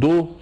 2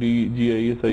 DGISI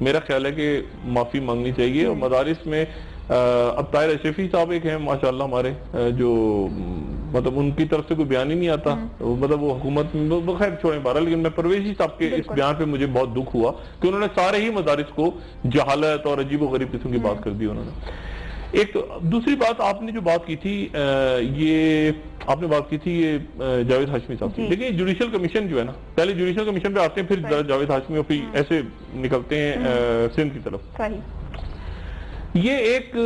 میرا خیال ہے کہ معافی مانگنی چاہیے. اور مدارس میں اب طاہر اشرفی صاحب ایک ہیں ماشاءاللہ ہمارے, جو مطلب ان کی طرف سے کوئی بیان ہی نہیں آتا, مطلب وہ حکومت میں خیر چھوڑیں بارہ, لیکن میں پرویزی صاحب کے اس بیان پہ مجھے بہت دکھ ہوا کہ انہوں نے سارے ہی مدارس کو جہالت اور عجیب و غریب قسم کی بات کر دی انہوں نے. ایک دوسری بات آپ نے جو بات کی تھی, یہ آپ نے بات کی تھی یہ جاوید ہاشمی صاحب کی. لیکن جوڈیشل کمیشن جو ہے نا, پہلے جوڈیشل کمیشن پہ آتے ہیں, پھر جاوید ہاشمی اور پھر ایسے نکلتے ہیں سندھ کی طرف. یہ ایک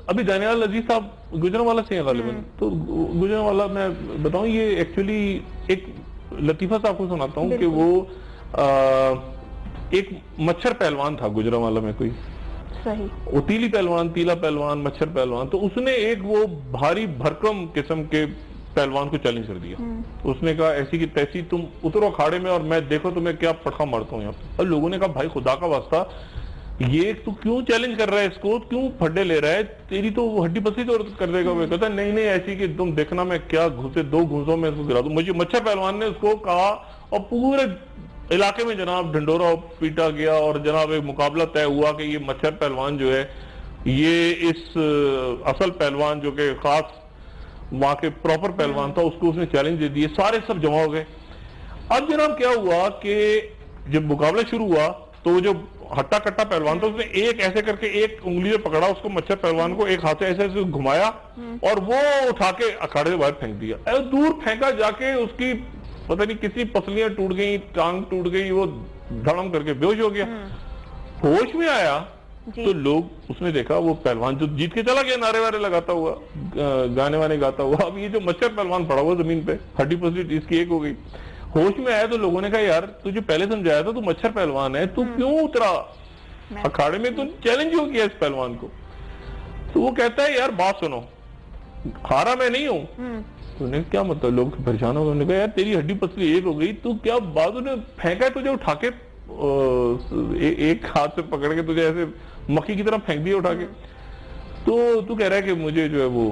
ابھی دانیال عزیز صاحب گجرانوالہ سے ہیں غالباً, تو گجرانوالہ میں بتاؤں یہ ایکچولی ایک لطیفہ صاحب کو سناتا ہوں کہ وہ ایک مچھر پہلوان تھا گجرانوالہ میں کوئی, وہ تیلی پہلوان, تیلا پہلوان, مچھر پہلوان. تو اس نے ایک وہ بھاری بھرکم قسم کے پہلوان کو چیلنج کر دیا. اس نے کہا ایسی کی تیسی تم اترو کھاڑے میں اور میں دیکھو تمہیں کیا پٹخا مارتا ہوں یہاں پہ. اور لوگوں نے کہا بھائی خدا کا واسطہ یہ تو کیوں چیلنج کر رہا ہے, اس کو کیوں پھڈے لے رہا ہے, تیری تو ہڈی پسلی تو کر دے گا. وہ کہتا ہے نہیں ایسی کہ تم دیکھنا میں کیا گھسے 2 گھوسوں میں اس کو گرا دوں. مجھے مچھر پہلوان نے اس کو کہا اور پورے علاقے میں جناب ڈھنڈورا پیٹا گیا اور جناب ایک مقابلہ طے ہوا کہ یہ مچھر پہلوان جو ہے یہ اس اصل پہلوان جو کہ خاص وہاں کے پراپر پہلوان تھا اس کو اس نے چیلنج دے دیے. سارے سب جمع ہو گئے. اب جناب کیا ہوا کہ جب مقابلہ شروع ہوا تو وہ جو ہٹا کٹا پہلوان تھا اس نے ایک ایسے کر کے ایک انگلی سے پکڑا اس کو مچھر پہلوان کو, ایک ہاتھ سے ایسے ایسے گھمایا اور وہ اٹھا کے اکھاڑے سے باہر پھینک دیا. دور پھینکا جا کے اس کی پتہ نہیں کسی پسلیاں ٹوٹ گئی, ٹانگ ٹوٹ گئی, وہ دھڑم کر کے بے ہوش ہو گیا. ہوش میں آیا تو لوگ اس نے دیکھا وہ پہلوان جو جیت کے چلا گیا نعرے وارے لگاتا ہوا, گانے وانے گاتا ہوا. اب یہ جو مچھر پہلوان پڑا ہوا زمین پہ, ہڈی پسلی اس کی ایک ہو گئی. ہوش میں آیا تو لوگوں نے کہا یار تجھے پہلے سمجھایا تھا تو مچھر پہلوان ہے, تو کیوں اترا اکھاڑے میں, تو چیلنج ہو گیا اس پہلوان کو. تو وہ کہتا ہے یار بات سنو, ہارا میں نہیں ہوں. تو نے کیا مطلب, لوگ پریشان ہو گئے. انہوں نے کہا یار تیری ہڈی پسلی ایک ہو گئی, تو کیا بات, نے پھینکا ہے تجھے اٹھا کے ایک ہاتھ سے پکڑ کے تجھے ایسے مکھی کی طرح پھینک دیا اٹھا کے, تو کہہ رہا ہے کہ مجھے جو ہے وہ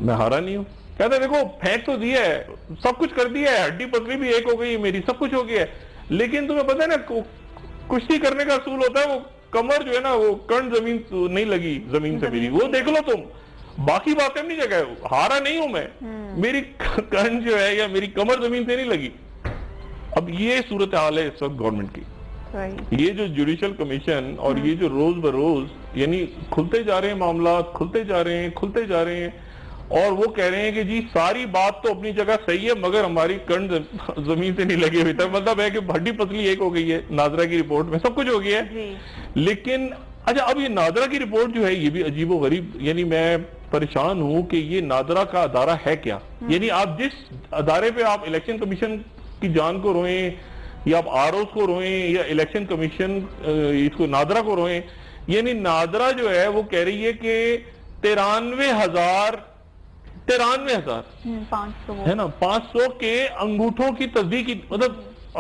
میں ہارا نہیں ہوں. کہتا ہے دیکھو پھینک تو دیا ہے, سب کچھ کر دیا ہے, ہڈی پسلی بھی ایک ہو گئی میری, سب کچھ ہو گیا ہے, لیکن تمہیں پتہ ہے نا کشتی کرنے کا اصول ہوتا ہے وہ کمر جو ہے نا وہ کرن زمین نہیں لگی زمین سے میری, وہ دیکھ لو تم, باقی باتیں اپنی جگہ ہے, ہارا نہیں ہوں میں, میری کرن جو ہے یا میری کمر زمین سے نہیں لگی. اب یہ صورتحال ہے اس وقت گورنمنٹ کی. یہ جو جوڈیشل کمیشن اور یہ جو روز بروز یعنی کھلتے جا رہے ہیں معاملات, کھلتے جا رہے ہیں اور وہ کہہ رہے ہیں کہ جی ساری بات تو اپنی جگہ صحیح ہے مگر ہماری کرن زمین سے نہیں لگی ہوئی تھا. مطلب ہے کہ ہڈی پسلی ایک ہو گئی ہے, ناظرہ کی رپورٹ میں سب کچھ ہو گیا ہے. لیکن اچھا اب یہ ناظرہ کی رپورٹ جو ہے یہ بھی عجیب و غریب, یعنی میں پریشان ہوں کہ یہ ناظرہ کا ادارہ ہے کیا. یعنی آپ جس ادارے پہ آپ الیکشن کمیشن کی جان کو روئیں یا آپ آر اوز کو روئیں یا الیکشن کمیشن اس کو ناظرہ کو روئیں, یعنی ناظرہ جو ہے وہ کہہ رہی ہے کہ 93,000 ہے نا 500 کے انگوٹھوں کی تصدیق, مطلب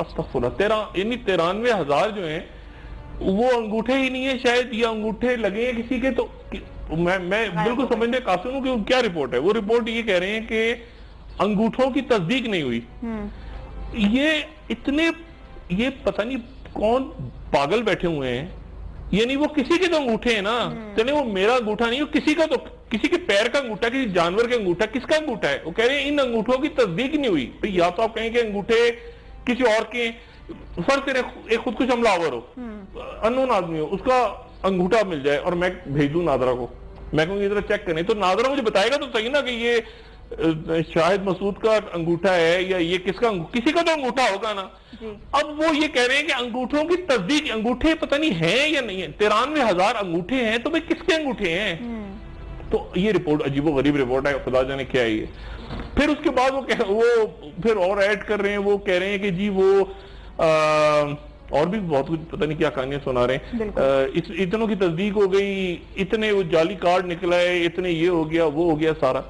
استغفراللہ یعنی 93,000 جو ہیں وہ انگوٹھے ہی نہیں ہیں شاید, یا انگوٹھے لگے ہیں کسی کے. تو میں بالکل سمجھنے قاصر ہوں کہ کیا رپورٹ ہے. وہ رپورٹ یہ کہہ رہے ہیں کہ انگوٹھوں کی تصدیق نہیں ہوئی. یہ پتہ نہیں کون پاگل بیٹھے ہوئے ہیں, یعنی وہ کسی کے تو انگوٹھے ہیں نا, چلے وہ میرا انگوٹھا نہیں, وہ کسی کا, تو کسی کے پیر کا انگوٹھا, کسی جانور کا انگوٹھا, کس کا انگوٹھا ہے. وہ کہہ رہے ہیں ان انگوٹھوں کی تصدیق نہیں ہوئی. یا تو آپ کہیں کہ انگوٹھے کسی اور کے, فرض کریں ایک خودکش حملہ آور ہو, انون آدمی ہو, اس کا انگوٹھا مل جائے اور میں بھیج دوں ناظرہ کو, میں کہوں گی ذرا چیک کریں, تو ناظرہ مجھے بتائے گا تو صحیح نا کہ یہ شاہد مسعود کا انگوٹھا ہے یا یہ کس کا, کسی کا تو انگوٹھا ہوگا نا. اب وہ یہ کہہ رہے ہیں کہ انگوٹھوں کی تصدیق, انگوٹھے پتہ نہیں ہیں یا نہیں ہیں, 93,000 انگوٹھے ہیں, تو بھئی کس کے انگوٹھے ہیں. تو یہ رپورٹ عجیب و غریب رپورٹ ہے, خدا جانے کیا ہے یہ. پھر اس کے بعد وہ پھر اور ایڈ کر رہے ہیں, وہ کہہ رہے ہیں کہ جی وہ اور بھی بہت کچھ پتہ نہیں کیا کہانیاں سنا رہے ہیں. اتنوں کی تصدیق ہو گئی, اتنے وہ جعلی کارڈ نکلا ہے, اتنے یہ ہو گیا وہ ہو گیا سارا.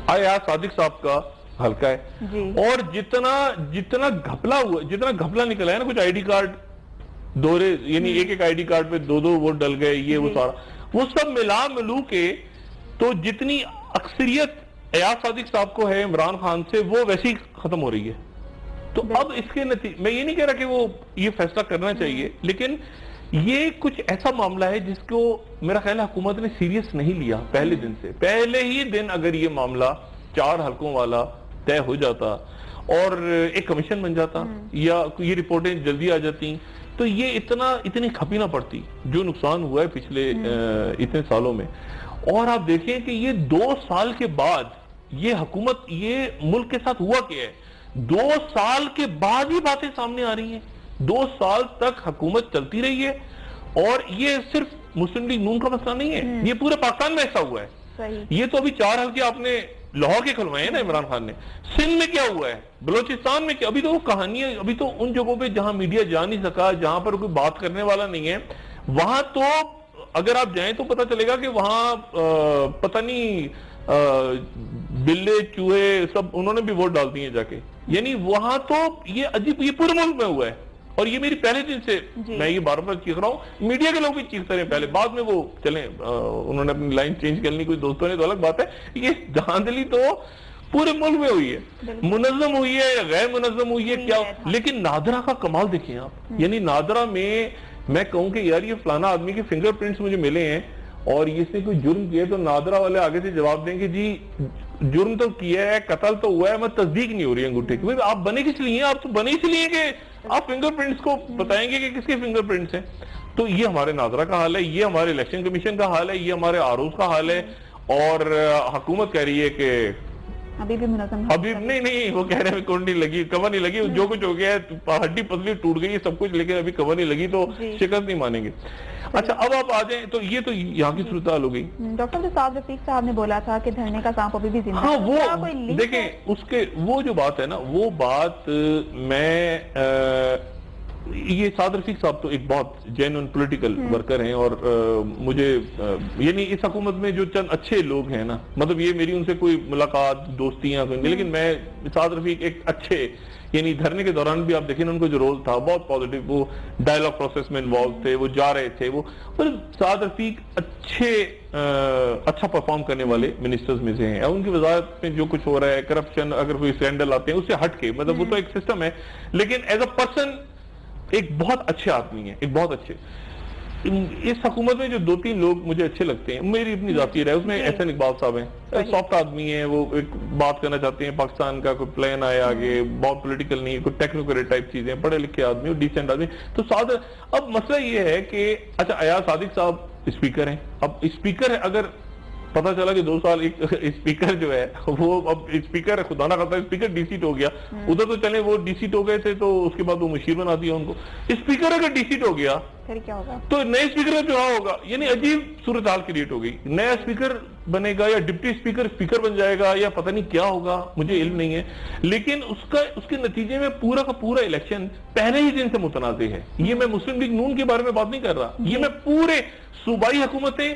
آیا صادق صاحب کا حلقہ ہے اور جتنا گھپلا نکلا ہے نا, کچھ آئی ڈی کارڈ دورے, یعنی ایک آئی ڈی کارڈ پہ 2 ووٹ ڈل گئے, یہ وہ سارا, وہ سب ملو کے تو جتنی اکثریت ایاز صادق صاحب کو ہے عمران خان سے وہ ویسی ختم ہو رہی ہے. تو اب اس کے نتیجے میں یہ نہیں کہہ رہا کہ وہ یہ فیصلہ کرنا چاہیے, لیکن یہ کچھ ایسا معاملہ ہے جس کو میرا خیال ہے حکومت نے سیریس نہیں لیا پہلے دن سے. پہلے ہی دن اگر یہ معاملہ 4 حلقوں والا طے ہو جاتا اور ایک کمیشن بن جاتا یا یہ رپورٹیں جلدی آ جاتی تو یہ اتنی کھپی نہ پڑتی جو نقصان ہوا ہے پچھلے اتنے سالوں میں. اور آپ دیکھیں کہ یہ 2 سال کے بعد یہ حکومت, یہ ملک کے ساتھ ہوا کیا ہے, 2 سال کے بعد یہ باتیں سامنے آ رہی ہیں. 2 سال تک حکومت چلتی رہی ہے اور یہ صرف مسلم لیگ نون کا مسئلہ نہیں ہے, یہ پورے پاکستان میں ایسا ہوا ہے. یہ تو ابھی 4 حلقے آپ نے لاہور کے کھلوائے ہیں نا عمران خان نے. سندھ میں کیا ہوا ہے, بلوچستان میں کیا, ابھی تو وہ کہانیاں, ابھی تو ان جگہوں پہ جہاں میڈیا جا نہیں سکا, جہاں پر کوئی بات کرنے والا نہیں ہے, وہاں تو اگر آپ جائیں تو پتہ چلے گا کہ وہاں پتہ نہیں بلے چوہے سب انہوں نے بھی ووٹ ڈال دی ہیں جا کے. یعنی وہاں تو یہ عجیب, یہ پورے ملک میں ہوا ہے. اور یہ میری پہلے دن سے میں یہ بار بار چیخ رہا ہوں, میڈیا کے لوگ بھی چیختے رہے پہلے, بعد میں وہ چلیں انہوں نے اپنی لائن چینج کرنی کوئی دوستوں نے تو الگ بات ہے. یہ دھاندلی تو پورے ملک میں ہوئی ہے, منظم ہوئی ہے یا غیر منظم ہوئی ہے کیا. لیکن نادرا کا کمال دیکھیں آپ, یعنی نادرا میں کہوں کہ یار یہ فلانا آدمی کے فنگر پرنٹس مجھے ملے ہیں اور اس نے کوئی جرم کیا تو نادرا والے آگے سے جواب دیں کہ جی جرم تو کیا ہے, قتل تو ہوا ہے, میں تصدیق نہیں ہو رہی انگوٹھے کی. آپ بنے کس لیے ہیں, آپ تو بنے اس لیے کہ آپ فنگر پرنٹس کو بتائیں گے کہ کس کے فنگر پرنٹس ہیں. تو یہ ہمارے نادرا کا حال ہے, یہ ہمارے الیکشن کمیشن کا حال ہے, یہ ہمارے آروز کا حال ہے. اور حکومت کہہ رہی ہے کہ ابھی بھی منظم ابھی نہیں, وہ کہہ رہے ہیں کون نہیں لگی, کور نہیں لگی, جو کچھ ہو گیا ہے ہڈی پتلی ٹوٹ گئی سب کچھ, لیکن ابھی کور نہیں لگی تو شکست نہیں مانیں گے. اچھا اب آپ آ جائیں تو یہ تو یہاں کی صورتحال ہو گئی. ڈاکٹر صاحب رفیق صاحب نے بولا تھا کہ دھرنے کا سانپ ابھی بھی زندہ ہے. ہاں وہ دیکھیں اس کے وہ جو بات ہے نا, وہ بات میں یہ سعد رفیق صاحب تو ایک بہت جینوئن پولیٹیکل ورکر ہیں اور مجھے یعنی اس حکومت میں جو چند اچھے لوگ ہیں نا, مطلب یہ میری ان سے کوئی ملاقات دوستیاں کوئی نہیں, لیکن میں سعد رفیق ایک اچھے, یعنی دھرنے کے دوران بھی آپ دیکھیں ان کو جو رول تھا بہت پازیٹیو, وہ ڈائیلاگ پروسیس میں انوالو تھے, وہ جا رہے تھے, وہ سعد رفیق اچھا پرفارم کرنے والے منسٹرز میں سے ہیں. ان کی وزارت میں جو کچھ ہو رہا ہے, کرپشن اگر کوئی اسکینڈل آتے ہیں اس سے ہٹ کے, مطلب وہ تو ایک سسٹم ہے, لیکن ایز اے پرسن ایک بہت اچھے آدمی ہیں, ایک بہت اچھے. اس حکومت میں جو 2-3 لوگ مجھے اچھے لگتے ہیں, میری اپنی ذاتی رائے, اس میں احسن اقبال صاحب ہیں, سافٹ آدمی ہیں, وہ ایک بات کرنا چاہتے ہیں پاکستان کا کوئی پلان آئے آگے, بہت پولیٹیکل نہیں, کوئی ٹیکنوکریٹ ٹائپ چیزیں, پڑھے لکھے آدمی, ڈیسنٹ آدمی. تو اب مسئلہ یہ ہے کہ اچھا ایاز صادق صاحب اسپیکر ہیں, اب اسپیکر ہے, اگر پتا چلا کہ 2 سال ایک اسپیکر جو ہے وہ اب اسپیکر ہے, خدا نہ کرتا اسپیکر ڈی سیٹ ہو گیا, ادھر تو چلیں وہ ڈی سیٹ ہو گئے تھے تو اس کے بعد وہ مشیر بنا دیا ان کو. اسپیکر اگر ڈی سیٹ ہو گیا پھر کیا ہوگا, تو نئے اسپیکر کا چناؤ ہوگا, یعنی عجیب صورتحال کریٹ ہو گئی. نیا اسپیکر بنے گا یا ڈپٹی اسپیکر بن جائے گا یا پتہ نہیں کیا ہوگا, مجھے علم نہیں ہے, لیکن اس کے نتیجے میں پورا کا پورا الیکشن پہلے ہی دن سے متنازع ہے. یہ میں مسلم لیگ نون کے بارے میں بات نہیں کر رہا, یہ میں پورے صوبائی حکومتیں,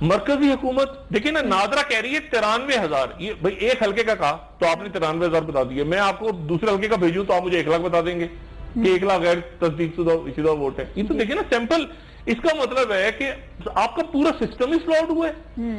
مرکزی حکومت. دیکھیں نا نادرا کہہ رہی ہے 93,000, یہ بھائی ایک حلقے کا کہا تو آپ نے 93,000 بتا دیے, میں آپ کو دوسرے حلقے کا بھیجوں تو آپ مجھے 1 لاکھ بتا دیں گے کہ 1 لاکھ غیر تصدیق شدہ ووٹ ہے. یہ تو دیکھیں نا سیمپل, اس کا مطلب ہے کہ آپ کا پورا سسٹم ہی فلاڈ ہوا ہے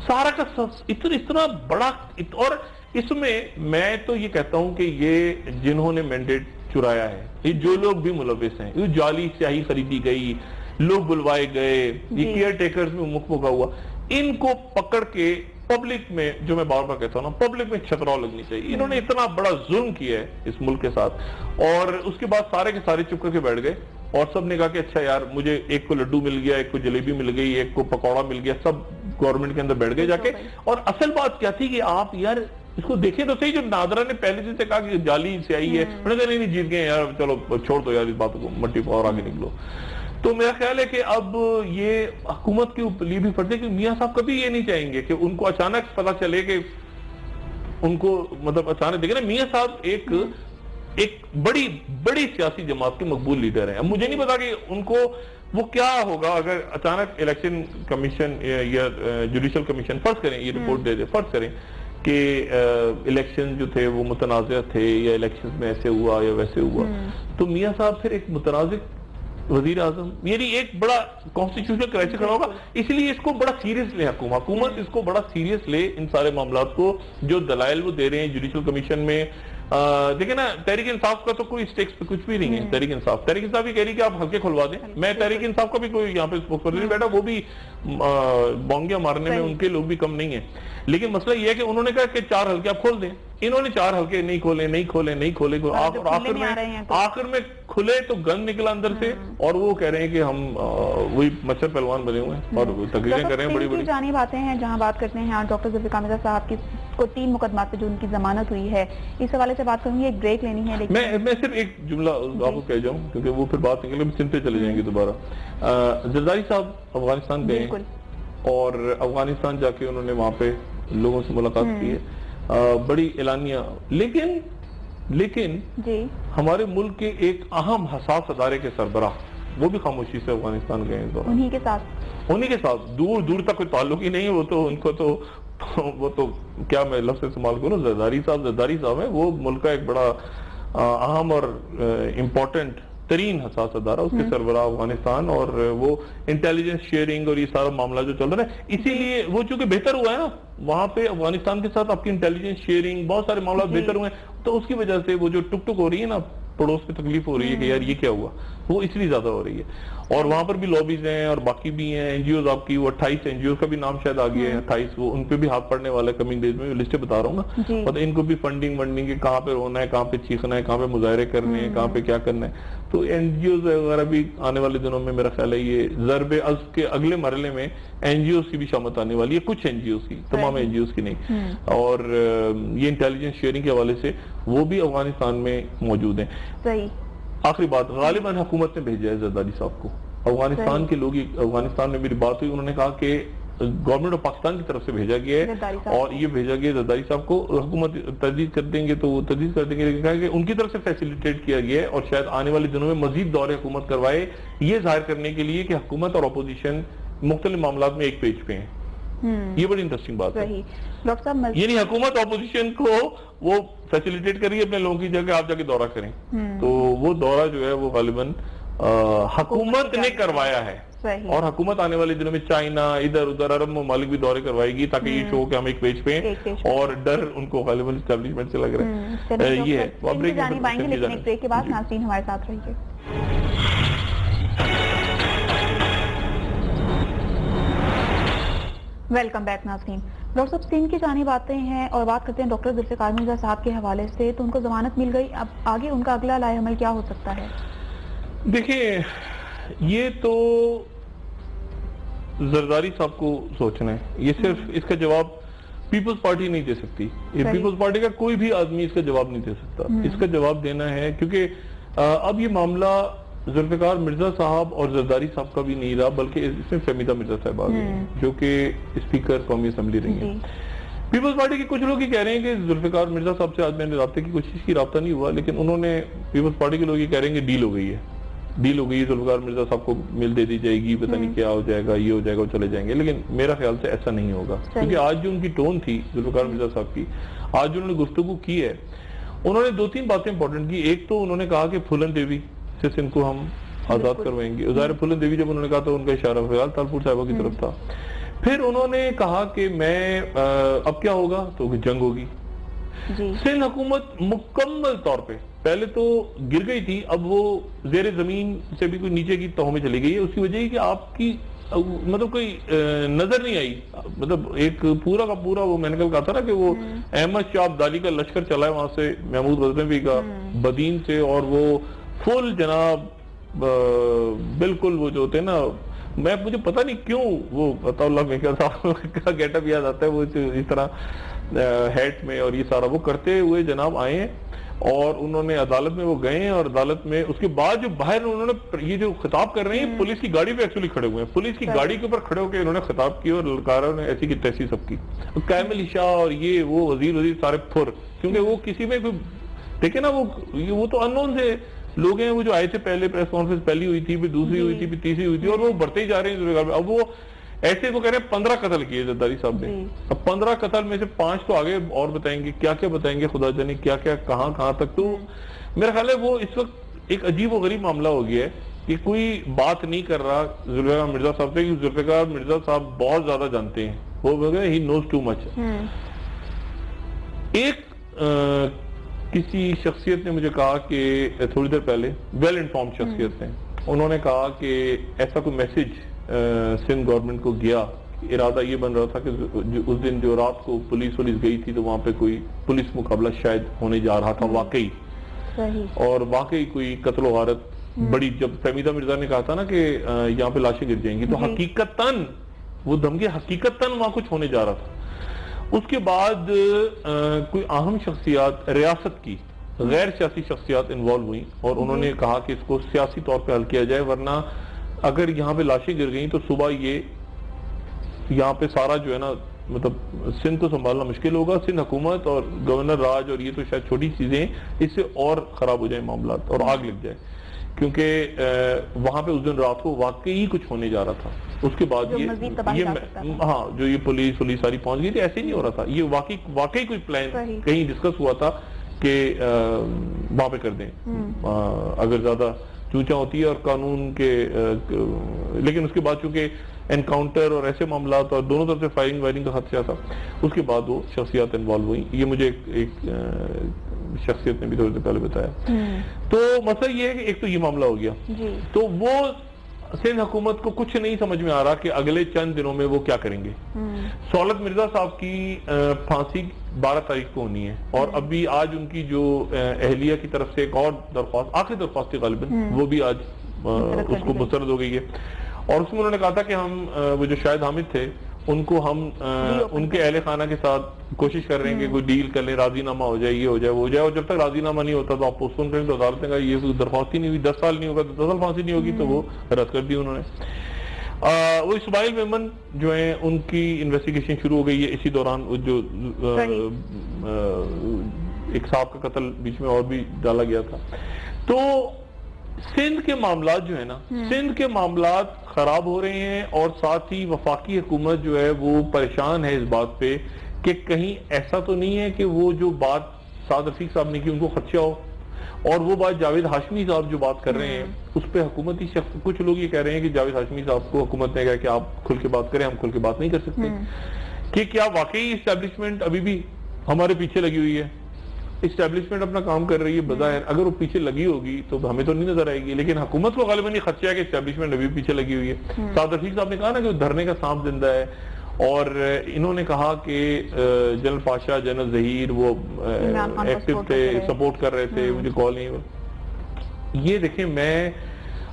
سارا کا اتنا بڑا. اور اس میں تو یہ کہتا ہوں کہ یہ جنہوں نے مینڈیٹ چرایا ہے, یہ جو لوگ بھی ملوث ہیں, یہ جعلی سیاہی خریدی گئی, لوگ بلوائے گئے, یہ کیئر ٹیکرز میں مکمکا ہوا, ان کو پکڑ کے پبلک میں, جو میں بار بار کہتا ہوں نا, پبلک میں چھتراؤ لگنی چاہیے. انہوں نے اتنا بڑا ظلم کیا ہے اس ملک کے ساتھ, اور اس کے بعد سارے کے سارے چپ کر کے بیٹھ گئے اور سب نے کہا کہ اچھا یار مجھے ایک کو لڈو مل گیا, ایک کو جلیبی مل گئی, ایک کو پکوڑا مل گیا, سب گورنمنٹ کے اندر بیٹھ گئے جا کے. اور اصل بات کیا تھی کہ آپ یار اس کو دیکھیں تو صحیح, جو نادرا نے پہلے دن سے کہا کہ جعلی سیاہی ہے, انہوں نے کہا نہیں جیت گئے یار, چلو چھوڑ دو یار اس بات کو, مٹی کو اور آگے نکلو. تو میرا خیال ہے کہ اب یہ حکومت کے لیے بھی فرض ہے کہ میاں صاحب کبھی یہ نہیں چاہیں گے کہ ان کو اچانک پتا چلے کہ ان کو مطلب اچانک دیکھیں نا, میاں صاحب ایک بڑی سیاسی جماعت کے مقبول لیڈر ہیں. اب مجھے نہیں پتا کہ ان کو وہ کیا ہوگا اگر اچانک الیکشن کمیشن یا جوڈیشل کمیشن فرض کریں یہ رپورٹ دے دے, فرض کریں کہ الیکشن جو تھے وہ متنازع تھے یا الیکشن میں ایسے ہوا یا ویسے ہوا, تو میاں صاحب پھر ایک متنازع وزیر اعظم, یعنی ایک بڑا کانسٹیٹیوشنل کرائسس کھڑا ہوگا. اس لیے اس کو بڑا سیریس لے حکومت اس کو بڑا سیریس لے ان سارے معاملات کو, جو دلائل وہ دے رہے ہیں جوڈیشل کمیشن میں دیکھیں نا تحریک انصاف کا تو کوئی اسٹیکس پہ کچھ بھی نہیں ہے. تحریک انصاف یہ کہہ رہی کہ آپ ہلکے کھلوا دیں. میں تحریک انصاف کا بھی کوئی یہاں پہ اسپوک پرسن نہیں بیٹھا, وہ بھی بونگیاں مارنے میں ان کے لوگ بھی کم نہیں ہیں. لیکن مسئلہ یہ ہے کہ انہوں نے کہا کہ 4 حلقے آپ کھول دیں. انہوں نے 4 حلقے نہیں کھولے آخر میں کھلے تو گند نکلا اندر سے, اور وہ کہہ رہے ہیں کہ ہم وہی مچھر پہلوان بنے ہوئے ہیں اور تقریریں کر رہے ہیں بڑی بڑی. جانب آتے ہیں جہاں بات کرتے ہیں ڈاکٹر ذوالفقار مرزا صاحب کی کو 3 مقدمات پہ جو ان کی ضمانت ہوئی ہے, اس حوالے سے بات کروں گی. ایک بریک لینی ہے لیکن میں صرف ایک جملہ آپ کو کہہ جاؤں کیونکہ وہ پھر بات نکلے چنتے چلے جائیں گے دوبارہ. زرداری صاحب افغانستان گئے اور افغانستان جا کے انہوں نے وہاں پہ لوگوں سے ملاقات کی ہے, بڑی اعلانیہ, لیکن ہمارے ملک کے ایک اہم حساس ادارے کے سربراہ وہ بھی خاموشی سے افغانستان گئے ہیں. انہی کے ساتھ دور تک کوئی تعلق ہی نہیں ہے. وہ تو ان کو تو کیا میں لفظ استعمال کروں, زرداری صاحب ہیں, وہ ملک کا ایک بڑا اہم اور امپورٹنٹ ترین حساس ادارہ, اس کے سربراہ افغانستان, اور وہ انٹیلیجنس شیئرنگ اور یہ سارا معاملہ جو چل رہا ہے, اسی لیے وہ چونکہ بہتر ہوا ہے نا وہاں پہ افغانستان کے ساتھ آپ کی انٹیلیجنس شیئرنگ بہت سارے معاملات بہتر ہوئے ہیں, تو اس کی وجہ سے وہ جو ٹک ہو رہی ہے نا پڑوس پہ تکلیف ہو رہی ہے کہ یار یہ کیا ہوا, وہ اس لیے زیادہ ہو رہی ہے. اور وہاں پر بھی لابیز ہیں اور باقی بھی ہیں این جی اوز, آپ کی وہ 28 این جی اوز کا بھی نام شاید آ گیا ہے, 28 وہ ان پہ بھی ہاتھ پڑنے والا ہے کمنگ ڈیز میں, لسٹیں بتا رہا ہوں نا, اور ان کو بھی فنڈنگ کے کہاں پہ رونا ہے, کہاں پہ چیخنا ہے, کہاں پہ مظاہرے کرنے ہیں, کہاں پہ کیا کرنا ہے. تو این جی اوز وغیرہ بھی آنے والے دنوں میں میرا خیال ہے یہ ضرب عضب کے اگلے مرحلے میں این جی اوز کی بھی شامت آنے والی ہے, کچھ این جی اوز کی, تمام این جی اوز کی نہیں. اور یہ انٹیلیجنس شیئرنگ کے حوالے سے وہ بھی افغانستان میں موجود ہیں. صحیح. آخری بات, غالباً حکومت نے بھیجا ہے زرداری صاحب کو. افغانستان کے لوگ, افغانستان میں میری بات ہوئی, انہوں نے کہا کہ گورنمنٹ آف پاکستان کی طرف سے بھیجا گیا ہے اور یہ بھیجا گیا زرداری صاحب کو. حکومت تجدید کر دیں گے تو وہ تجدید کر دیں گے, لیکن کہا کہ ان کی طرف سے فیسیلیٹیٹ کیا گیا ہے اور شاید آنے والے دنوں میں مزید دور حکومت کروائے, یہ ظاہر کرنے کے لیے کہ حکومت اور اپوزیشن مختلف معاملات میں ایک پیج پہ ہیں. یہ بڑی انٹرسٹنگ بات ہے. یعنی حکومت اپوزیشن کو وہ فیسیلیٹیٹ کر رہی ہے اپنے لوگوں کی جگہ آپ جا کے دورہ کریں, تو وہ دورہ جو ہے وہ غالباً حکومت نے کروایا ہے. اور حکومت آنے والے دنوں میں چائنا, ادھر ادھر عرب ممالک بھی دورے کروائے گی تاکہ یہ شو کہ ہم ایک پیج پہ ہیں, اور ڈر ان کو غالباً اسٹیبلشمنٹ سے لگ رہا ہے. یہ ہے. بریک کے بعد ناظرین ہمارے ساتھ رہیے. ویلکم بیک ناظرین. ڈاکٹر صاحب سندھ کی جانب آتے ہیں اور بات کرتے ہیں ڈاکٹر ذوالفقار مرزا صاحب کے حوالے سے, تو ان کو ضمانت مل گئی, اب آگے ان کا اگلا لائحہ عمل کیا ہو سکتا ہے؟ دیکھیں یہ تو زرداری صاحب کو سوچنا ہے, یہ صرف اس کا جواب پیپلز پارٹی نہیں دے سکتی, یہ پیپلز پارٹی کا کوئی بھی آدمی اس کا جواب نہیں دے سکتا. اس کا جواب دینا ہے کیونکہ اب یہ معاملہ ذوالفقار مرزا صاحب اور زرداری صاحب کا بھی نہیں رہا, بلکہ اس میں فہمیدہ مرزا صاحب آ گئے ہیں جو کہ اسپیکر قومی اسمبلی رہی ہیں. پیپلز پارٹی کے کچھ لوگ یہ کہہ رہے ہیں کہ ذوالفقار مرزا صاحب سے آج میں نے رابطے کی کوشش کی, رابطہ نہیں ہوا, لیکن انہوں نے پیپلز پارٹی کے لوگ یہ کہہ رہے ہیں کہ ڈیل ہو گئی ہے, ذوالفقار مرزا صاحب کو مل دے دی جائے گی, پتہ نہیں کیا ہو جائے گا, یہ ہو جائے گا, وہ چلے جائیں گے. لیکن میرا خیال سے ایسا نہیں ہوگا, کیونکہ آج جو ان کی ٹون تھی ذوالفقار مرزا صاحب کی, آج جو انہوں نے گفتگو کی ہے, انہوں نے 2-3 باتیں امپورٹنٹ کی. ایک تو انہوں نے کہا کہ پھولن دیوی سے سندھ کو ہم آزاد کروائیں گے. ظاہر پھولن دیوی جب انہوں نے کہا تو ان کا اشارہ فیال تالپور صاحبہ کی طرف تھا. پھر انہوں نے کہا کہ میں اب کیا ہوگا, تو جنگ ہوگی. سندھ حکومت مکمل طور پہ پہلے تو گر گئی تھی, اب وہ زیر زمین سے بھی کوئی نیچے کی تہوں میں چلی گئی ہے. اس کی وجہ ہے کہ آپ کی مطلب کوئی نظر نہیں آئی, مطلب ایک پورا کا پورا وہ میں نے کل کہا تھا نا کہ وہ احمد شاہ عبدالی کا لشکر چلا ہے وہاں سے, محمود غزنوی کا بدین سے, اور وہ فل جناب بالکل وہ جو ہوتے ہیں نا, مجھے پتہ نہیں کیوں وہ عطا اللہ میکر صاحب کا گیٹ اپ یاد آتا ہے, وہ اس طرح ہیٹ میں اور یہ سارا وہ کرتے ہوئے جناب آئے ہیں, اور انہوں نے عدالت میں وہ گئے ہیں, اور عدالت میں اس کے بعد جو باہر انہوں نے یہ جو خطاب کر رہے ہیں پولیس کی گاڑی پہ ایکچولی کھڑے ہوئے ہیں, پولیس کی گاڑی کے اوپر کھڑے ہو کے انہوں نے خطاب کیا اور للکارا نے ایسی کی تیسی سب کی. کامل شاہ اور یہ وہ وزیر سارے پھر, کیونکہ وہ کسی میں کوئی دیکھیں نا وہ تو ان نون سے لوگ ہیں, وہ جو آئے تھے پہلے پریس کانفرنس پہلی ہوئی تھی, پھر دوسری ہوئی تھی, پھر تیسری ہوئی تھی, اور وہ بڑھتے ہی جا رہے ہیں. اب وہ ایسے وہ کہہ رہے ہیں 15 قتل کیے زرداری صاحب نے. اب 15 قتل میں سے 5 تو آگے اور بتائیں گے, کیا کیا بتائیں گے خدا جانے, کیا کیا کہاں تک. تو میرا خیال ہے وہ اس وقت ایک عجیب و غریب معاملہ ہو گیا ہے کہ کوئی بات نہیں کر رہا ذوالفقار مرزا صاحب سے, کیونکہ ذوالفقار مرزا صاحب بہت زیادہ جانتے ہیں, وہ ہی نوز ٹو مچ. ایک کسی شخصیت نے مجھے کہا کہ تھوڑی دیر پہلے ویل انفارمڈ شخصیت نے انہوں نے کہا کہ ایسا کوئی میسج سندھ گورنمنٹ کو گیا، ارادہ یہ بن رہا تھا کہ اس دن جو رات کو پولیس گئی تھی تو وہاں پہ کوئی پولیس مقابلہ شاید ہونے جا رہا تھا واقعی، اور واقعی کوئی قتل و غارت بڑی، جب فہمیدہ مرزا نے کہا تھا نا کہ یہاں پہ لاشیں گر جائیں گی، تو حقیقتاً وہ دھمکی حقیقتاً وہاں کچھ ہونے جا رہا تھا۔ اس کے بعد کوئی اہم شخصیات ریاست کی غیر سیاسی شخصیات انوالو ہوئی اور انہوں نے کہا کہ اس کو سیاسی طور پہ حل کیا جائے، ورنہ اگر یہاں پہ لاشیں گر گئیں تو صبح یہ یہاں پہ سارا جو ہے نا مطلب سندھ کو سنبھالنا مشکل ہوگا، سندھ حکومت اور گورنر راج اور یہ تو شاید چھوٹی چیزیں، اس سے اور خراب ہو جائیں معاملات اور آگ لگ جائے، کیونکہ وہاں پہ اس دن رات کو واقعی کچھ ہونے جا رہا تھا۔ اس کے بعد جو یہ پولیس ساری پہنچ گئی تھی، ایسے ہی نہیں ہو رہا تھا، یہ واقعی کوئی پلان کہیں ڈسکس ہوا تھا کہ وہاں پہ کر دیں اگر زیادہ چونچا ہوتی ہے اور قانون کے، لیکن اس کے بعد چونکہ انکاؤنٹر اور ایسے معاملات اور دونوں طرف سے فائرنگ وائرنگ کا خدشہ تھا، اس کے بعد وہ شخصیات انوالو ہوئی، یہ مجھے ایک شخصیت نے بھی تھوڑی دیر پہلے بتایا۔ تو مسئلہ یہ ہے کہ ایک تو یہ معاملہ ہو گیا، تو وہ سندھ حکومت کو کچھ نہیں سمجھ میں آ رہا کہ اگلے چند دنوں میں وہ کیا کریں گے۔ سہولت مرزا صاحب کی پھانسی 12 تاریخ کو ہونی ہے، اور ابھی آج ان کی جو اہلیہ کی طرف سے ایک اور درخواست، آخری درخواست تھی غالباً، وہ بھی آج اس کو مسترد ہو گئی ہے، اور اس میں انہوں نے کہا تھا کہ ہم وہ جو شاہد حامد تھے ان کو ہم ان کے اہل خانہ کے ساتھ کوشش کر رہے ہیں کہ کوئی ڈیل کر لیں، راضی نامہ ہو جائے، یہ ہو جائے وہ ہو جائے، اور جب تک راضی نامہ نہیں ہوتا تو آپ پوسٹ پون کریں۔ تو عدالت نے کہا یہ درخواست ہی نہیں ہوئی، 10 سال نہیں ہوگا تو 10 سال پھانسی نہیں ہوگی، تو وہ رد کر دی انہوں نے۔ وہ اسماعیل میمن جو ہیں ان کی انویسٹیگیشن شروع ہو گئی ہے اسی دوران، جو ایک صاحب کا قتل بیچ میں اور بھی ڈالا گیا تھا۔ تو سندھ کے معاملات جو ہے نا، سندھ کے معاملات خراب ہو رہے ہیں، اور ساتھ ہی وفاقی حکومت جو ہے وہ پریشان ہے اس بات پہ کہ کہیں ایسا تو نہیں ہے کہ وہ جو بات سعد رفیق صاحب نے کی ان کو خدشہ ہو، اور وہ بات جاوید ہاشمی صاحب جو بات کر رہے ہیں اس پہ حکومتی شخص، کچھ لوگ یہ کہہ رہے ہیں کہ جاوید ہاشمی صاحب کو حکومت نے کہا کہ آپ کھل کے بات کریں، ہم کھل کے بات نہیں کر سکتے، کہ کیا واقعی اسٹیبلشمنٹ ابھی بھی ہمارے پیچھے لگی ہوئی ہے؟ اسٹیبلشمنٹ اپنا کام کر رہی ہے بظاہر، اگر وہ پیچھے لگی ہوگی تو ہمیں تو نہیں نظر آئے گی، لیکن حکومت کو غالباً یہ خدشہ ہے کہ اسٹیبلشمنٹ ابھی پیچھے لگی ہوئی ہے۔ سعد رفیق صاحب نے کہا نا کہ وہ دھرنے کا سانپ زندہ ہے، اور انہوں نے کہا کہ جنرل پاشا، جنرل ظہیر وہ ایکٹیو تھے، سپورٹ کر رہے تھے، مجھے کال نہیں۔ یہ دیکھیں، میں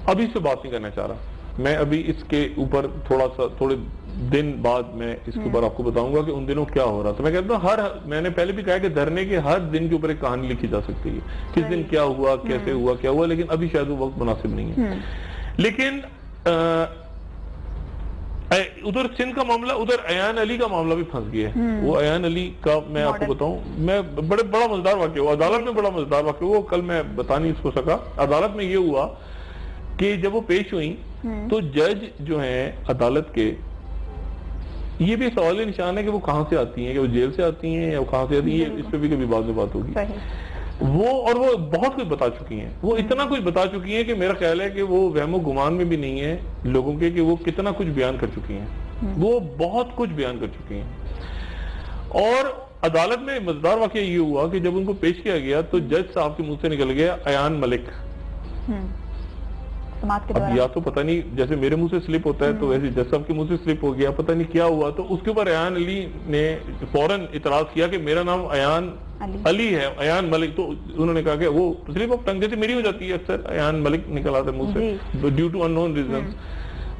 ابھی سے بات نہیں کرنا چاہ رہا، میں ابھی اس کے اوپر تھوڑے دن بعد میں اس کے اوپر آپ کو بتاؤں گا کہ ان دنوں کیا ہو رہا تھا۔ میں کہتا ہوں میں نے پہلے بھی کہا کہ دھرنے کے ہر دن کے اوپر ایک کہانی لکھی جا سکتی ہے، کس دن کیا ہوا، کیسے ہوا، کیا ہوا، لیکن ابھی شاید وہ وقت مناسب نہیں ہے۔ لیکن ادھر سندھ کا معاملہ، ادھر ایان علی کا معاملہ بھی پھنس گیا ہے۔ وہ ایان علی کا میں آپ کو بتاؤں، میں بڑا مزیدار واقعہ ہوا عدالت میں، بڑا مزیدار واقعہ ہوا، کل میں بتا نہیں اس کو سکا۔ عدالت میں یہ ہوا کہ جب وہ پیش ہوئی تو جج جو ہیں عدالت کے، یہ بھی سوال نشان ہے کہ وہ کہاں سے آتی ہیں، کہ وہ جیل سے آتی ہیں یا وہ کہاں سے آتی ہیں، اس پہ بھی کبھی بعد میں بات ہوگی۔ وہ بہت کچھ بتا چکی ہیں، وہ اتنا کچھ بتا چکی ہیں کہ میرا خیال ہے کہ وہ وہم و گمان میں بھی نہیں ہے لوگوں کے کہ وہ کتنا کچھ بیان کر چکی ہیں، وہ بہت کچھ بیان کر چکی ہیں۔ اور عدالت میں مزیدار واقعہ یہ ہوا کہ جب ان کو پیش کیا گیا تو جج صاحب کے منہ سے نکل گیا ایان ملک۔ اب یا تو پتہ نہیں، جیسے میرے منہ سے سلپ ہوتا ہے تو ویسے جج صاحب کے منہ سے سلپ ہو گیا، پتہ نہیں کیا ہوا۔ تو اس کے اوپر ایان علی نے فوراً اعتراض کیا کہ میرا نام ایان علی ہے، ایان ملک۔ تو انہوں نے کہا کہ وہ سلپ آف ٹنگ جیسے میری ہو جاتی ہے اکثر، ایان ملک نکل آتا ہے منہ سے due to unknown reasons,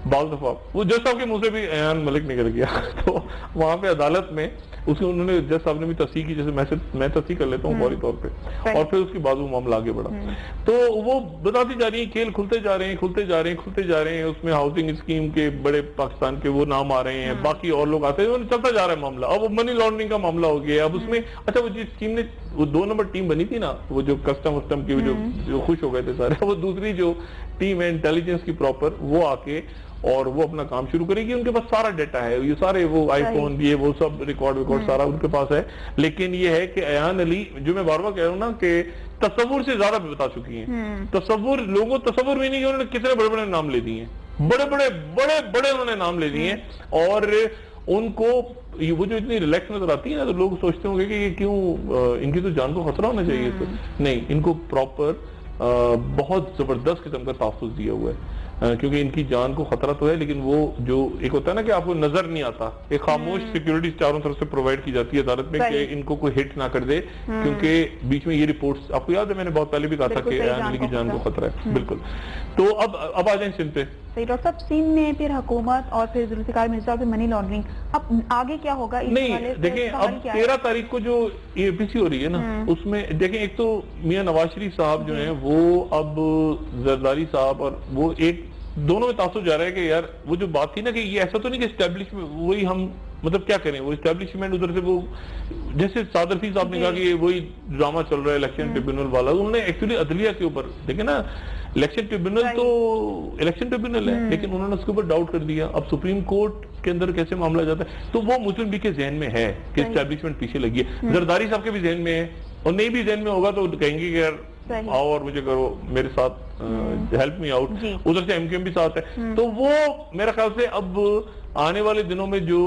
بعض دفعہ وہ جج صاحب کے منہ سے بھی ایان ملک نکل گیا۔ تو وہاں پہ عدالت میں اس کو انہوں نے، جج صاحب نے بھی تصحیح کی، جیسے میں تصحیح کر لیتا ہوں فوری طور پہ، اور پھر اس کے بعد وہ معاملہ آگے بڑھا۔ تو وہ بتاتی جا رہی ہیں، کھیل کھلتے جا رہے ہیں، اس میں ہاؤسنگ اسکیم کے بڑے پاکستان کے وہ نام آ رہے ہیں، باقی اور لوگ آتے ہیں، چلتا جا رہا ہے معاملہ۔ اب وہ منی لانڈرنگ کا معاملہ ہو گیا، اب اس میں اچھا وہ جس ٹیم نے، وہ 2 نمبر ٹیم بنی تھی نا، وہ جو کسٹم کی جو خوش ہو گئے تھے سارے، وہ دوسری جو ٹیم ہے انٹیلیجنس کی پراپر، وہ آ کے اور وہ اپنا کام شروع کرے گی۔ ان کے پاس سارا ڈیٹا ہے، یہ سارے وہ آئی فون بھی ہے، وہ سب ریکارڈ سارا ان کے پاس ہے۔ لیکن یہ ہے کہ ایان علی، جو میں بار بار کہہ رہا ہوں نا کہ تصور سے زیادہ بتا چکی ہیں، تصور لوگوں تصور بھی نہیں کہ انہوں نے کتنے بڑے نام لے دیے ہیں، بڑے انہوں نے نام لے دیے ہیں، اور ان کو وہ جو اتنی ریلیکس نظر آتی ہے نا تو لوگ سوچتے ہوں گے کہ یہ کیوں ان کی تو جان کو خطرہ ہونا چاہیے. نہیں, ان کو پراپر بہت زبردست قسم کا تحفظ دیا ہوا ہے, کیونکہ ان کی جان کو خطرہ تو ہے لیکن وہ جو ایک ہوتا ہے نا کہ آپ کو نظر نہیں آتا, ایک خاموش سیکیورٹی چاروں طرف سے پرووائڈ کی جاتی ہے عدالت میں کہ ان کو کوئی ہٹ نہ کر دے, کیونکہ بیچ میں یہ رپورٹس آپ کو یاد ہے میں نے بہت پہلے بھی کہا تھا کہ ایان علی کی جان کو خطرہ ہے. بالکل. تو اب آ جائیں سندھ پہ. صحیح ڈاکٹر صاحب, سندھ میں پھر حکومت اور پھر ذوالفقار مرزا اور پھر منی لانڈرنگ, اب آگے کیا ہوگا؟ نہیں دیکھیں, اب 13 تاریخ کو جو APC ہو رہی ہے نا اس میں دیکھیں ایک تو میاں نواز شریف صاحب جو ہیں وہ اب زرداری صاحب اور وہ ایک دونوں میں تاثر جا رہا ہے کہ یار وہ جو بات تھی نا کہ یہ ایسا تو نہیں کہ اسٹیبلشمنٹ وہی ہم مطلب کیا کریں, وہ اسٹیبلشمنٹ ادھر سے وہ جیسے سعد رفیع صاحب نے کہا کہ وہی ڈرامہ چل رہا ہے الیکشن ٹریبیونل والا, انہوں نے ایکچولی عدلیہ کے اوپر دیکھیں نا الیکشن ٹریبیونل تو الیکشن ٹریبیونل ہے لیکن انہوں نے اس کے اوپر ڈاؤٹ کر دیا. اب سپریم کورٹ کے اندر کیسے معاملہ جاتا ہے تو وہ مسلم لیگ کے ذہن میں ہے کہ اسٹیبلشمنٹ پیچھے لگی ہے, زرداری صاحب کے بھی ذہن میں ہے, اور نہیں بھی ذہن میں ہوگا تو کہیں گے کہ یار آؤ اور مجھے کرو, میرے ساتھ ہیلپ می آؤٹ. ادھر سے MQM بھی ساتھ ہے. تو وہ میرے خیال سے اب آنے والے دنوں میں جو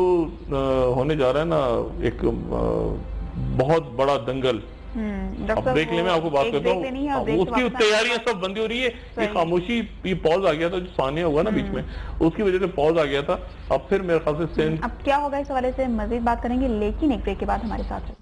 ہونے جا رہا ہے نا ایک بہت بڑا دنگل, اب دیکھ لیں, میں آپ کو بات کرتا ہوں اس کی تیاریاں سب بندی ہو رہی ہے. یہ خاموشی, یہ پاز آ گیا تھا جو ثانیہ ہوا نا بیچ میں, اس کی وجہ سے پاز آ گیا تھا. اب پھر میرے خیال سے سندھ اب کیا ہوگا اس حوالے سے مزید بات کریں گے, لیکن ایک بریک کے بعد ہمارے ساتھ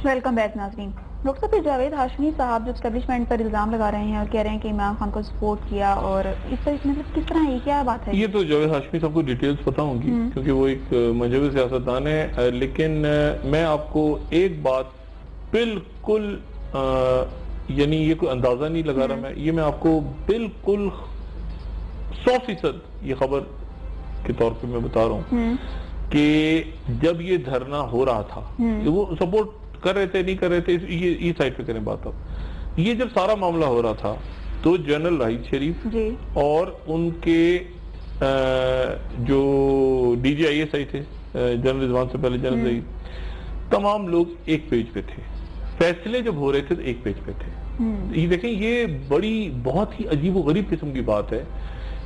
ویلکم بیک. ناظرین, ڈاکٹر صاحب جاوید ہاشمی صاحب جو اسٹیبلشمنٹ پر الزام لگا رہے ہیں اور کہہ رہے ہیں کہ عمران خان کو سپورٹ کیا, اور اس پر مطلب کس طرح ہے, کیا بات ہے؟ یہ تو جاوید ہاشمی صاحب کو ڈیٹیلز پتہ ہوں گی کیونکہ وہ ایک مجہور سیاستدان ہے, لیکن میں آپ کو ایک بات بالکل یعنی یہ کوئی اندازہ نہیں لگا رہا میں, یہ میں آپ کو بالکل 100% یہ خبر کے طور پہ میں بتا رہا ہوں کہ جب یہ دھرنا ہو رہا تھا وہ سپورٹ کر رہے تھے نہیں کر رہے تھے, یہ سائڈ پہ کریں بات. اب یہ جب سارا معاملہ ہو رہا تھا تو جنرل راحیل شریف اور ان کے جو DGISI تھے, جنرل رضوان سے پہلے جنرل راحیل, تمام لوگ ایک پیج پہ تھے. فیصلے جب ہو رہے تھے تو ایک پیج پہ تھے. یہ دیکھیں, یہ بڑی بہت ہی عجیب و غریب قسم کی بات ہے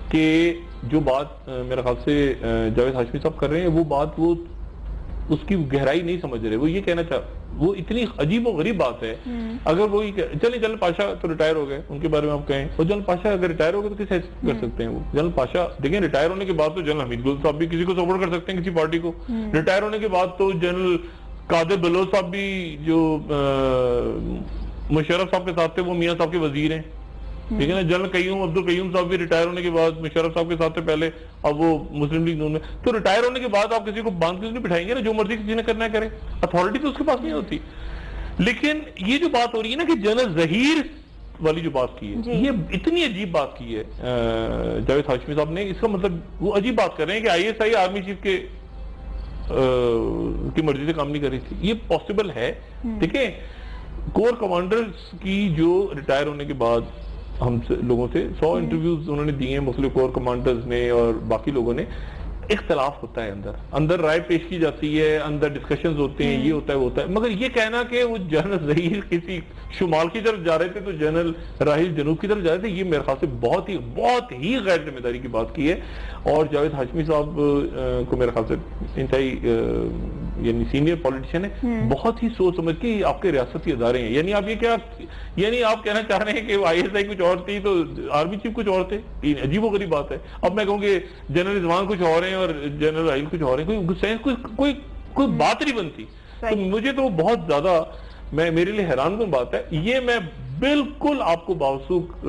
کہ جو بات میرے خیال سے جاوید ہاشمی صاحب کر رہے ہیں وہ بات وہ اس کی گہرائی نہیں سمجھ رہے. وہ یہ کہنا وہ اتنی عجیب و غریب بات ہے. اگر وہ چلیں جنرل پاشا تو ریٹائر ہو گئے, ان کے بارے میں آپ کہیں, اور جنرل پاشا اگر ریٹائر ہو گئے تو کس حیثیت کر سکتے ہیں وہ جنرل پاشا؟ دیکھیں ریٹائر ہونے کے بعد تو جنرل حمید گل صاحب بھی کسی کو سپورٹ کر سکتے ہیں, کسی پارٹی کو. ریٹائر ہونے کے بعد تو جنرل قادر بلوچ صاحب بھی جو مشرف صاحب کے ساتھ تھے وہ میاں صاحب کے وزیر ہیں, ٹھیک ہے نا. جنرل قیوم عبد القیوم صاحب بھی ریٹائر ہونے کے بعد مشرف صاحب کے ساتھ تھے پہلے, اب وہ مسلم لیگ نون میں. تو ریٹائر ہونے کے بعد آپ کسی کو باندھ کے نہیں بٹھائیں گے نا, جو مرضی کسی نے کرنا ہے کرے, اتھارٹی تو اس کے پاس نہیں ہوتی. لیکن یہ جو بات ہو رہی ہے نا کہ جنرل ظہیر والی جو بات کی ہے, یہ اتنی عجیب بات کی ہے جاوید ہاشمی صاحب نے. اس کا مطلب وہ عجیب بات کر رہے ہیں کہ ISI آرمی چیف کی مرضی سے کام نہیں کر رہی تھی. یہ پاسبل ہے. دیکھیں, کور کمانڈرز کی جو ریٹائر ہونے کے بعد ہم لوگوں سے 100 انٹرویوز انہوں نے دیے ہیں, مختلف کور کمانڈرز نے اور باقی لوگوں نے. اختلاف ہوتا ہے, اندر رائے پیش کی جاتی ہے, اندر ڈسکشنز ہوتے ہیں, یہ ہوتا ہے وہ ہوتا ہے. مگر یہ کہنا کہ وہ جنرل ظہیر کسی شمال کی طرف جا رہے تھے تو جنرل راحیل جنوب کی طرف جا رہے تھے, یہ میرے خیال سے بہت ہی غیر ذمہ داری کی بات کی ہے. اور جاوید ہاشمی صاحب کو میرے خیال سے انتہائی یعنی سینئر پولیٹیشین ہے, بہت ہی سوچ سمجھ کے آپ کے ریاستی ادارے ہیں. یعنی آپ یہ کیا, یعنی آپ کہنا چاہ رہے ہیں کہ ISI کچھ اور تھی تو آرمی چیف کچھ اور تھے؟ یہ عجیب و غریب بات ہے. اب میں کہوں کہ جنرل رضوان کچھ اور ہیں اور جنرل راحیل کچھ اور ہیں, کوئی بات نہیں بنتی. تو مجھے تو بہت زیادہ میرے لیے حیران کن بات ہے. یہ میں بالکل آپ کو باوثوق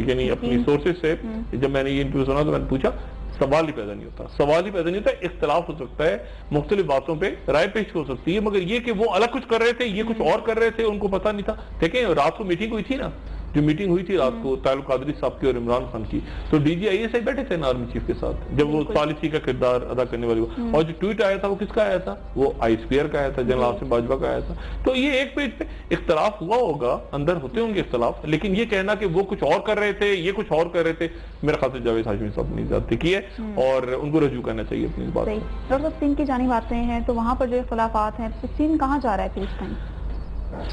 یعنی اپنی سورسز سے جب میں نے یہ انٹرویو سنا تو میں نے پوچھا, سوال ہی پیدا نہیں ہوتا. اختلاف ہو سکتا ہے, مختلف باتوں پہ رائے پیش ہو سکتی ہے, مگر یہ کہ وہ الگ کچھ کر رہے تھے, یہ کچھ اور کر رہے تھے, ان کو پتہ نہیں تھا. دیکھیں رات کو میٹنگ ہوئی تھی نا, جو میٹنگ ہوئی تھی رات کو طاہر القادری صاحب کی اور عمران خان کی, تو DGISI بیٹھے تھے نا آرمی چیف کے ساتھ جب وہ ثالثی کا کردار ادا کرنے والی ہوا. اور جو ٹویٹ آیا تھا وہ کس کا آیا تھا؟ وہ ISPR کا آیا تھا, جنرل عاصم باجوہ کا آیا تھا. تو یہ ایک پیج پہ اختلاف ہوا ہوگا, اندر ہوتے ہوں گے اختلاف, لیکن یہ کہنا کہ وہ کچھ اور کر رہے تھے, یہ کچھ اور کر رہے تھے, میرے خیال سے جاوید ہاشمی صاحب نے زیادتی کی ہے اور ان کو رجوع کرنا چاہیے اپنی بات. ڈاکٹر صاحب سندھ کی جانب آتے ہیں تو وہاں پر جو اختلافات ہیں, سندھ کہاں جا رہا ہے پھر اس ٹائم؟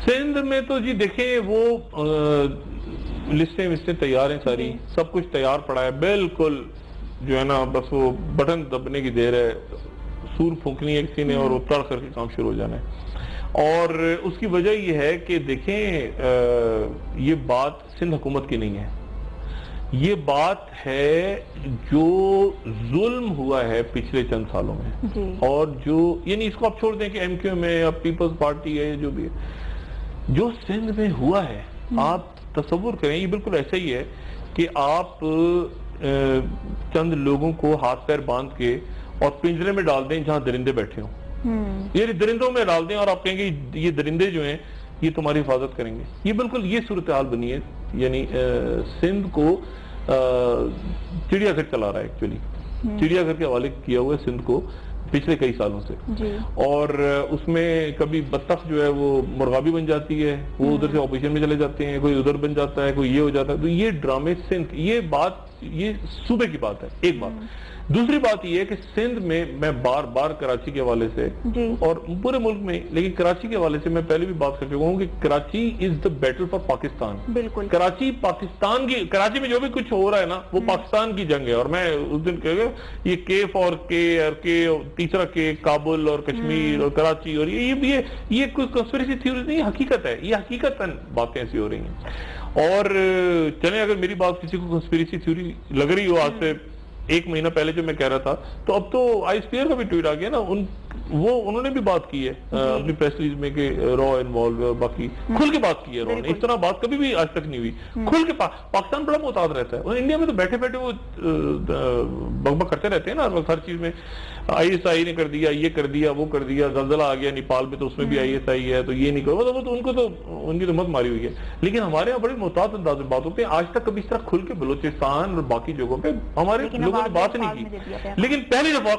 سندھ میں تو جی دیکھیں وہ لسٹیں وسٹیں تیار ہیں ساری, سب کچھ تیار پڑا ہے بالکل, جو ہے نا بس وہ بٹن دبنے کی دیر ہے, سور پھونکنی ہے کسی نے اور وہ تڑ کر کے کام شروع ہو جانا ہے. اور اس کی وجہ یہ ہے کہ دیکھیں یہ بات سندھ حکومت کی نہیں ہے, یہ بات ہے جو ظلم ہوا ہے پچھلے چند سالوں میں, اور جو یعنی اس کو آپ چھوڑ دیں کہ ایم کیو ایم ہے یا پیپلز پارٹی ہے, جو بھی ہے, جو سندھ میں ہوا ہے, آپ تصور کریں یہ بالکل ایسا ہی ہے کہ آپ چند لوگوں کو ہاتھ پیر باندھ کے اور پنجرے میں ڈال دیں جہاں درندے بیٹھے ہوں, یہ درندوں میں ڈال دیں اور آپ کہیں گے یہ درندے جو ہیں یہ تمہاری حفاظت کریں گے. یہ بالکل یہ صورتحال بنی ہے. یعنی سندھ کو چڑیا گھر چلا رہا ہے, ایکچولی چڑیا گھر کے حوالے کیا ہوا ہے سندھ کو پچھلے کئی سالوں سے, اور اس میں کبھی بطخ جو ہے وہ مرغابی بن جاتی ہے, وہ ادھر سے آپریشن میں چلے جاتے ہیں, کوئی ادھر بن جاتا ہے, کوئی یہ ہو جاتا ہے. تو یہ ڈرامے سندھ, یہ بات یہ صوبے کی بات ہے, ایک بات. دوسری بات یہ ہے کہ سندھ میں بار بار کراچی کے حوالے سے اور پورے ملک میں, لیکن کراچی کے حوالے سے میں پہلے بھی بات کر چکا ہوں کہ کراچی از دا بیٹل فار پاکستان. بالکل کراچی پاکستان کی, کراچی میں جو بھی کچھ ہو رہا ہے نا وہ پاکستان کی جنگ ہے. اور میں اس دن کہہ گیا یہ کے فار کے اور کے تیسرا کے کابل اور کشمیر اور کراچی, اور یہ کوئی کنسپیریسی تھیوری نہیں, حقیقت ہے, یہ حقیقت باتیں ایسی ہو رہی ہیں. اور چلیں اگر میری بات کسی کو کنسپیریسی تھیوری لگ رہی ہو آج سے ایک مہینہ پہلے جو میں کہہ رہا تھا, تو اب تو آئی اسپیئر کا بھی ٹویٹ آ گیا نا, انہوں نے بھی بات کی ہے اپنی پریس ریلیز میں کہ را انوالو, باقی کھل کے بات کی ہے را نے. اس طرح بات کبھی بھی آج تک نہیں ہوئی, کھل کے. پاکستان بڑا محتاط رہتا ہے, اور انڈیا میں تو بیٹھے بیٹھے وہ بک کرتے رہتے ہیں نا ہر چیز میں. آئی ایس آئی نے کر دیا, یہ کر دیا, وہ کر دیا, زلزلہ آ گیا نیپال میں تو اس میں بھی آئی ایس آئی ہے, تو یہ نہیں کرو, مطلب ان کو تو ان کی تو مت ماری ہوئی ہے. لیکن ہمارے یہاں بڑے محتاط انداز میں بات ہوتے ہیں. آج تک کبھی اس طرح کھل کے بلوچستان اور باقی جگہوں پہ ہمارے لوگوں نے بات نہیں کی, لیکن پہلی دفعہ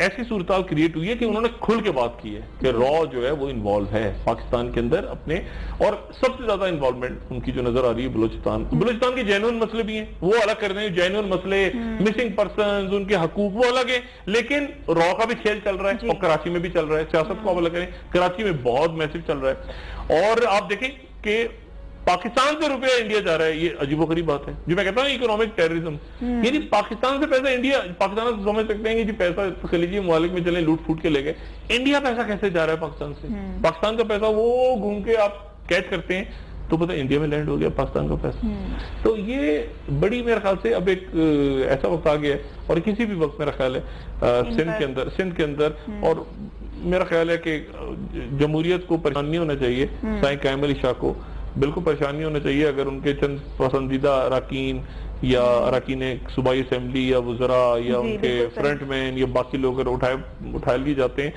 ایسی صورتحال کریٹ ہوئی ہے کہ انہوں نے کھل کے بات کی ہے کہ را جو ہے وہ انوالو ہے پاکستان کے اندر اپنے, اور سب سے زیادہ انوالومنٹ ان کی جو نظر آ رہی ہے بلوچستان کے جینوئن مسئلے بھی ہیں, وہ الگ کر دیں, جینوئن مسئلے, مسنگ پرسنز, ان کے حقوق, وہ الگ ہیں, لیکن را کا بھی کھیل چل رہا ہے اور کراچی میں بھی چل رہا ہے. سیاست کو آپ الگ کریں, کراچی میں بہت میسو چل رہا ہے. اور آپ دیکھیں کہ پاکستان سے روپیہ انڈیا جا رہا ہے, یہ عجیب و غریب بات ہے, جو میں کہتا ہوں اکنامک ٹیررزم. یعنی پاکستان سے پیسہ انڈیا, پاکستان سے سمجھ سکتے ہیں کہ جی پیسہ خلیجی ممالک میں چلیں لوٹ پھوٹ کے لے گئے, انڈیا پیسہ کیسے جا رہا ہے پاکستان سے؟ پاکستان کا پیسہ وہ گھوم کے آپ کیچ کرتے ہیں تو پتہ انڈیا میں لینڈ ہو گیا پاکستان کا پیسہ. تو یہ بڑی میرے خیال سے اب ایک ایسا وقت آ گیا ہے, اور کسی بھی وقت میرا خیال ہے سندھ کے اندر, اور میرا خیال ہے کہ جمہوریت کو پریشان نہیں ہونا چاہیے, سائیں قائم علی شاہ کو بالکل پریشانی ہونا چاہیے اگر ان کے چند پسندیدہ اراکین یا اراکین صوبائی اسمبلی یا وزراء یا ان کے فرنٹ مین یا باقی لوگ اگر اٹھائے لیے جاتے ہیں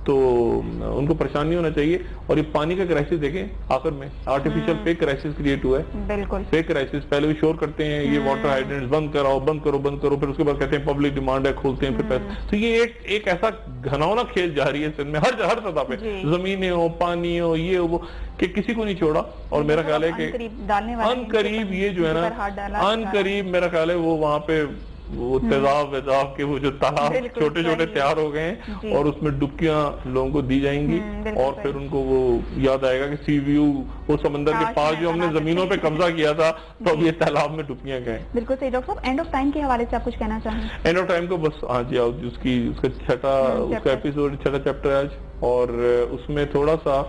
تو ان کو پریشانی ہونا چاہیے. اور یہ پانی کا کرائسس دیکھیں, آخر میں آرٹیفیشل فیک کرائسس کریٹ ہوا ہے, بالکل فیک کرائسس. پہلے بھی شور کرتے ہیں یہ واٹر ہائیڈرنٹس بند کرو, پھر اس کے بعد کہتے ہیں پبلک ڈیمانڈ ہے, کھولتے ہیں پھر پیسے. تو یہ ایک ایسا گھناؤنا کھیل جاری ہے سندھ میں ہر سطح پہ, زمینیں ہو, پانی ہو, یہ ہو, کہ کسی کو نہیں چھوڑا. اور میرا خیال ہے کہ ان قریب یہ جو ہے نا ان قریب میرا خیال ہے وہ وہاں پہ وہ تیزاب ویزاب کے وہ جو تالاب چھوٹے چھوٹے تیار ہو گئے ہیں, اور اس میں ڈبکیاں لوگوں کو دی جائیں گی, اور پھر ان کو وہ یاد آئے گا کہ سی ویو وہ سمندر کے پاس جو ہم نے زمینوں پہ قبضہ کیا تھا تو اب یہ تالاب میں ڈبکیاں گئے. بالکل صحیح. ڈاکٹر صاحب اینڈ آف ٹائم کے حوالے سے آپ کچھ کہنا چاہیں؟ اینڈ آف ٹائم کو بس ہاں جی, اس کا چھٹا ایپیسوڈ, چھٹا چیپٹر آج, اور اس میں تھوڑا سا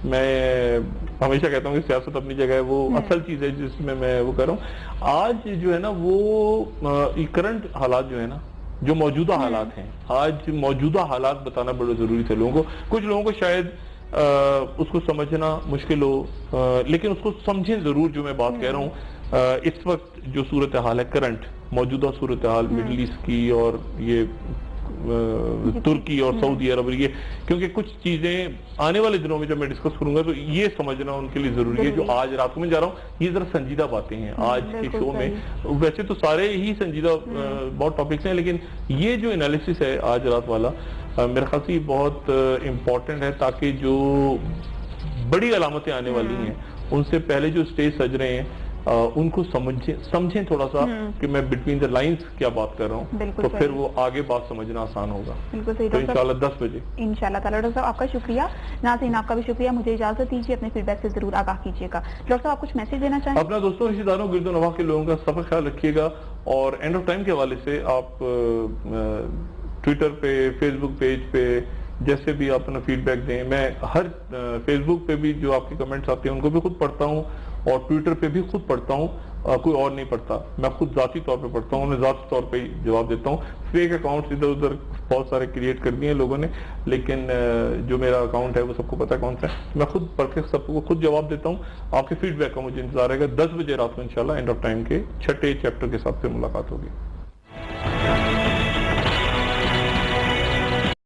میں ہمیشہ کہتا ہوں کہ سیاست اپنی جگہ ہے, وہ اصل چیز ہے جس میں وہ کر رہا ہوں. آج جو ہے نا وہ کرنٹ حالات جو ہے نا, جو موجودہ حالات ہیں, آج موجودہ حالات بتانا بڑا ضروری تھے لوگوں کو. کچھ لوگوں کو شاید اس کو سمجھنا مشکل ہو, لیکن اس کو سمجھیں ضرور جو میں بات کہہ رہا ہوں. اس وقت جو صورتحال ہے, کرنٹ موجودہ صورتحال مڈل ایسٹ کی اور یہ ترکی اور سعودی عرب, یہ کیونکہ کچھ چیزیں آنے والے دنوں میں جب میں ڈسکس کروں گا تو یہ سمجھنا ان کے لیے ضروری ہے. جو آج رات کو میں جا رہا ہوں, یہ ذرا سنجیدہ باتیں ہیں آج کے شو میں. ویسے تو سارے ہی سنجیدہ بہت ٹاپکس ہیں, لیکن یہ جو انالیسس ہے آج رات والا میرے خیال سے بہت امپورٹنٹ ہے, تاکہ جو بڑی علامتیں آنے والی ہیں ان سے پہلے جو سٹیج سج رہے ہیں ان کو سمجھیں تھوڑا سا کہ میں بٹوین دا لائنز کیا بات کر رہا ہوں, تو پھر وہ آگے بات سمجھنا آسان ہوگا. بالکل صحیح. تو انشاءاللہ 10 بجے انشاءاللہ تعالیٰ. ڈاکٹر صاحب آپ کا شکریہ. ناظرین آپ کا بھی شکریہ. مجھے اجازت دیجیے, اپنے فیڈ بیک سے ضرور آگاہ کیجیے گا. ڈاکٹر صاحب آپ کچھ میسج دینا چاہیں؟ اپنا دوستوں رشتہ داروں گرد و نواح کے لوگوں کا سب خیال رکھیے گا, اور اینڈ آف ٹائم کے حوالے سے آپ ٹویٹر پہ, فیس بک پیج پہ جیسے بھی آپ اپنا فیڈ بیک دیں. میں ہر فیس بک پہ بھی جو آپ کے کمنٹس آتے ہیں ان کو بھی خود پڑھتا ہوں, اور ٹویٹر پہ بھی خود پڑھتا ہوں, کوئی اور نہیں پڑھتا, میں خود ذاتی طور پہ پڑھتا ہوں, میں ذاتی طور پہ ہی جواب دیتا ہوں. فیک اکاؤنٹس ادھر ادھر بہت سارے کریٹ کر دیے ہیں لوگوں نے, لیکن جو میرا اکاؤنٹ ہے وہ سب کو پتا ہے کون سا ہے. میں خود پڑھ کے سب کو خود جواب دیتا ہوں. آپ کے فیڈ بیک کا مجھے انتظار رہے گا. 10 بجے رات کو انشاءاللہ اینڈ آف ٹائم کے 6 چیپٹر کے ساتھ پھر ملاقات ہوگی.